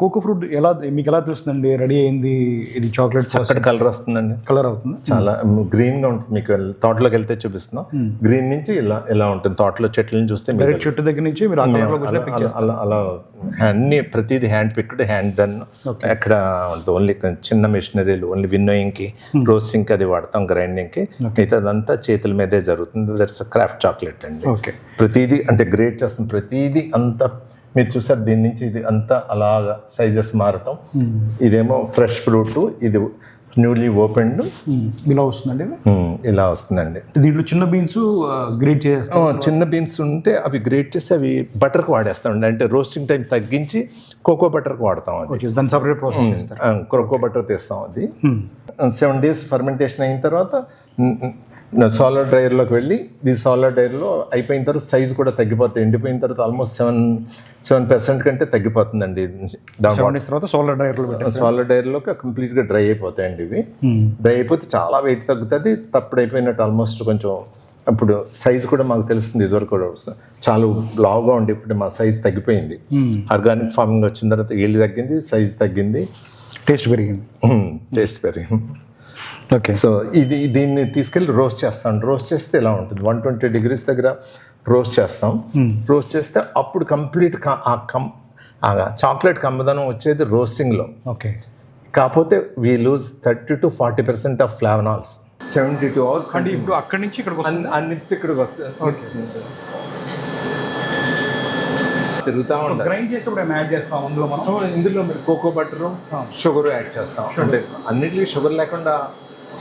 Cocoa fruit ఎలా మీకు ఎలా తెలుస్తుందండి రెడీ అయింది? ఇది చాక్లెట్ చక్కటి కలర్ వస్తుందండి. కలర్ అవుతుంది, చాలా గ్రీన్ గా ఉంటుంది. మీకు తోటలోకి వెళ్తే చూపిస్తున్నాం. గ్రీన్ నుంచి ఇలా ఉంటుంది. తోటలో చెట్లను చూస్తే మీకు చెట్టు దగ్గర నుంచి మీరు అలా అన్ని ప్రతిదీ హ్యాండ్ పిక్డ్, హ్యాండ్ డన్. ఎక్కడ ఉంటుంది ఓన్లీ చిన్న మెషినరీలు, ఓన్లీ విన్నోయింగ్ కి, రోస్టింగ్ కి అది వాడతాం, గ్రైండింగ్ కి. మిగతాదంతా చేతుల మీదే జరుగుతుంది. దట్స్ క్రాఫ్ట్ చాక్లెట్ అండి. ప్రతిదీ అంటే గ్రేట్ చేస్తాం. ప్రతిదీ అంతా మీరు చూసారు. దీని నుంచి ఇది అంతా అలాగా సైజెస్ మారటం. ఇదేమో ఫ్రెష్ ఫ్రూట్, ఇది న్యూలీ ఓపెన్డ్. ఇలా వస్తుందండి, ఇలా వస్తుందండి. దీంట్లో చిన్న బీన్స్ గ్రేట్ చేస్తాం. చిన్న బీన్స్ ఉంటే అవి గ్రేట్ చేసి అవి బటర్కి వాడేస్తామండి. అంటే రోస్టింగ్ టైం తగ్గించి కోకో బటర్కి వాడతాం. అది దాని సపరేట్ ప్రాసెస్, కోకో బటర్ తీస్తాం. అది 7 days ఫర్మెంటేషన్ అయిన తర్వాత సోలార్ డ్రైయర్లోకి వెళ్ళి, ఈ సోలార్ డ్రైయర్లో అయిపోయిన తర్వాత సైజ్ కూడా తగ్గిపోతుంది. ఎండిపోయిన తర్వాత ఆల్మోస్ట్ 7% కంటే తగ్గిపోతుందండి. తర్వాత సోలార్ డ్రైయర్లోకి కంప్లీట్గా డ్రై అయిపోతాయండి. ఇవి డ్రై అయిపోతే చాలా వెయిట్ తగ్గుతుంది. తప్పుడు అయిపోయినట్టు ఆల్మోస్ట్ కొంచెం. అప్పుడు సైజ్ కూడా మాకు తెలుస్తుంది. ఇదివరకు కూడా చాలా లావుగా ఉండి ఇప్పుడు మా సైజ్ తగ్గిపోయింది. ఆర్గానిక్ ఫార్మింగ్ వచ్చిన తర్వాత ఈల్డ్ తగ్గింది, సైజ్ తగ్గింది, టేస్ట్ పెరిగింది. ఓకే. సో దీన్ని తీసుకెళ్ళి రోస్ట్ చేస్తాం. రోస్ట్ చేస్తే ఇలా ఉంటుంది. 120 degrees దగ్గర రోస్ట్ చేస్తాం. రోస్ట్ చేస్తే అప్పుడు కంప్లీట్ చాక్లెట్ కమ్మదనం వచ్చేది రోస్టింగ్లో. ఓకే. కాకపోతే we lose 30 to 40% of flavanols. 72 hours. అంటే ఇప్పుడు అక్కడి నుంచి ఇక్కడికి ఆ నిప్స్ ఇక్కడికి వస్తాయి. తిరుగుతూ ఉంటాయి. గ్రైండ్ చేసేటప్పుడు యాడ్ చేస్తాం అందులో మనం. ఇందులో మీరు కోకో బటర్, షుగర్ యాడ్ చేస్తాం. అంటే అన్నిటికీ షుగర్ లేకుండా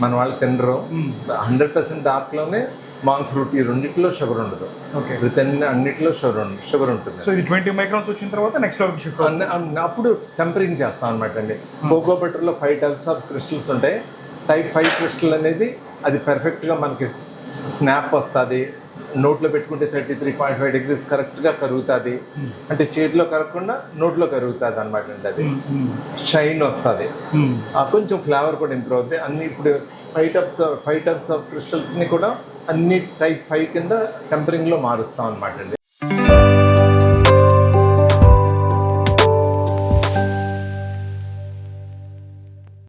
మన వాళ్ళు తినరు. 100% డార్క్లోనే మాంగ్ ఫ్రూట్, ఈ రెండిట్లో షుగర్ ఉండదు. అన్నిట్లో షుగర్ ఉంటుంది. సో ఇది 20 microns వచ్చిన తర్వాత నెక్స్ట్ లెవెల్ షిఫ్ట్. అప్పుడు టెంపరింగ్ చేస్తాం అనమాట అండి. కోకో బటర్లో 5 types ఆఫ్ క్రిస్టల్స్ ఉంటాయి. టైప్ 5 క్రిస్టల్ అనేది అది పర్ఫెక్ట్గా మనకి స్నాప్ వస్తుంది. నోట్లో పెట్టుకుంటే 33.5 degrees కరెక్ట్గా కరుగుతుంది. అంటే చేతిలో కరగకుండా నోట్లో కరుగుతుంది అనమాట అండి. అది షైన్ వస్తుంది. కొంచెం ఫ్లేవర్ కూడా ఇంప్రూవ్ అవుతాయి. అన్ని ఇప్పుడు 5 types ఆఫ్ క్రిస్టల్స్ని కూడా అన్ని టైప్ 5 కింద టెంపరింగ్లో మారుస్తాం అనమాట అండి.